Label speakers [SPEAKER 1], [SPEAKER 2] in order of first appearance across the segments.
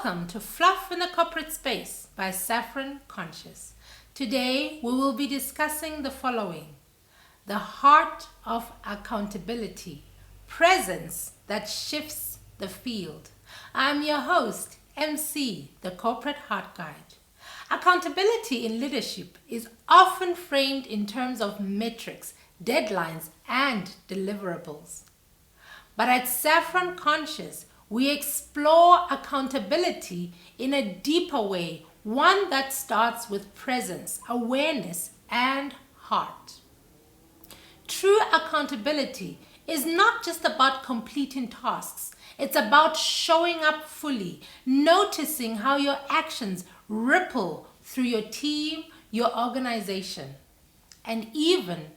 [SPEAKER 1] Welcome to Fluff in the Corporate Space by Saffron Conscious. Today we will be discussing the following: the heart of accountability, presence that shifts the field. I'm your host, MC, the Corporate Heart Guide. Accountability in leadership is often framed in terms of metrics, deadlines, and deliverables. But at Saffron Conscious, we explore accountability in a deeper way, one that starts with presence, awareness, and heart. True accountability is not just about completing tasks. It's about showing up fully, noticing how your actions ripple through your team, your organization, and even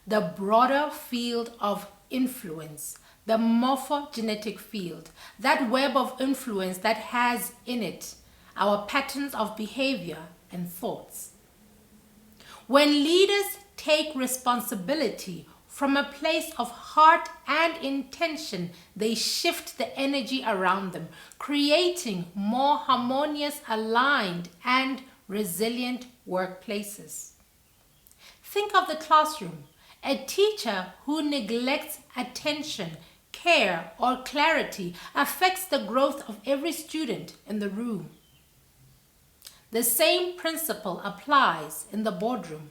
[SPEAKER 1] the broader field of influence, the morphogenetic field, that web of influence that has in it our patterns of behavior and thoughts. When leaders take responsibility from a place of heart and intention, they shift the energy around them, creating more harmonious, aligned, and resilient workplaces. Think of the classroom. A teacher who neglects attention, care, or clarity affects the growth of every student in the room. The same principle applies in the boardroom.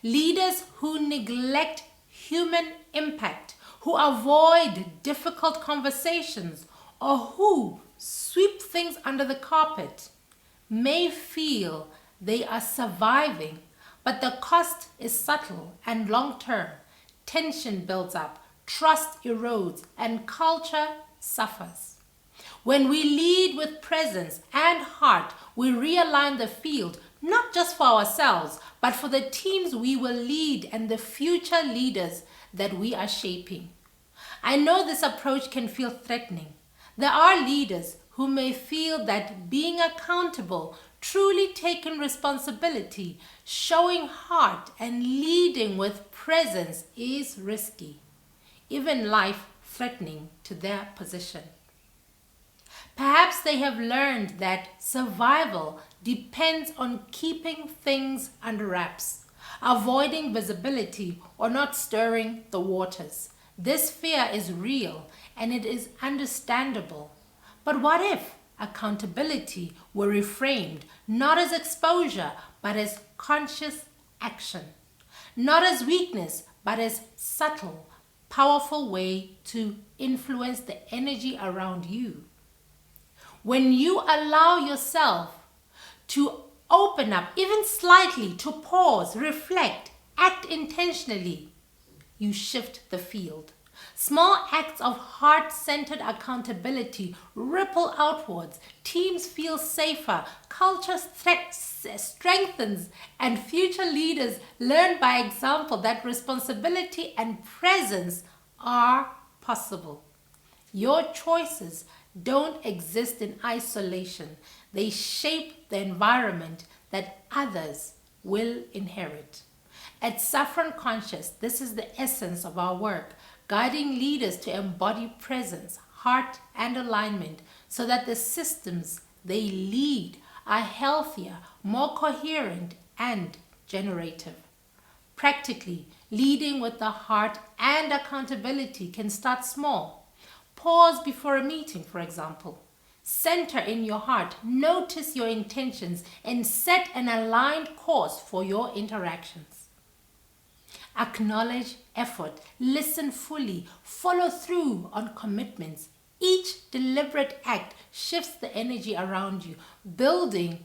[SPEAKER 1] Leaders who neglect human impact, who avoid difficult conversations, or who sweep things under the carpet may feel they are surviving, but the cost is subtle and long-term. Tension builds up, trust erodes, and culture suffers. When we lead with presence and heart, we realign the field, not just for ourselves, but for the teams we will lead and the future leaders that we are shaping. I know this approach can feel threatening. There are leaders who may feel that being accountable, truly taking responsibility, showing heart, and leading with presence is risky, even life-threatening to their position. Perhaps they have learned that survival depends on keeping things under wraps, avoiding visibility, or not stirring the waters. This fear is real and it is understandable. But what if accountability were reframed not as exposure, but as conscious action? Not as weakness, but as subtle, powerful way to influence the energy around you. When you allow yourself to open up, even slightly, to pause, reflect, act intentionally, you shift the field. Small acts of heart-centered accountability ripple outwards. Teams feel safer, culture strengthens, and future leaders learn by example that responsibility and presence are possible. Your choices don't exist in isolation. They shape the environment that others will inherit. At Saffron Conscious, this is the essence of our work, guiding leaders to embody presence, heart, and alignment so that the systems they lead are healthier, more coherent, and generative. Practically, leading with the heart and accountability can start small. Pause before a meeting, for example. Center in your heart, notice your intentions, and set an aligned course for your interactions. Acknowledge effort, listen fully, follow through on commitments. Each deliberate act shifts the energy around you, building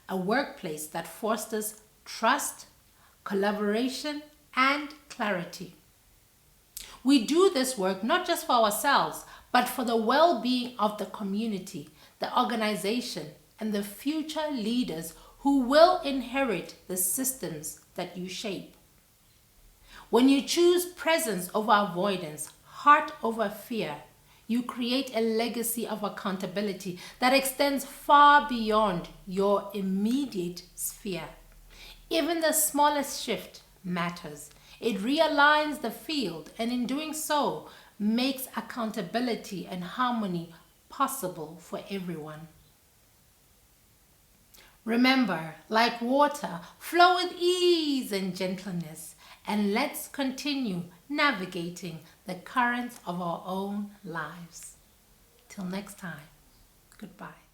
[SPEAKER 1] a workplace that fosters trust, collaboration, and clarity. We do this work not just for ourselves, but for the well-being of the community, the organization, and the future leaders who will inherit the systems that you shape. When you choose presence over avoidance, heart over fear, you create a legacy of accountability that extends far beyond your immediate sphere. Even the smallest shift matters. It realigns the field, and in doing so, makes accountability and harmony possible for everyone. Remember, like water, flow with ease and gentleness, and let's continue navigating the currents of our own lives. Till next time, goodbye.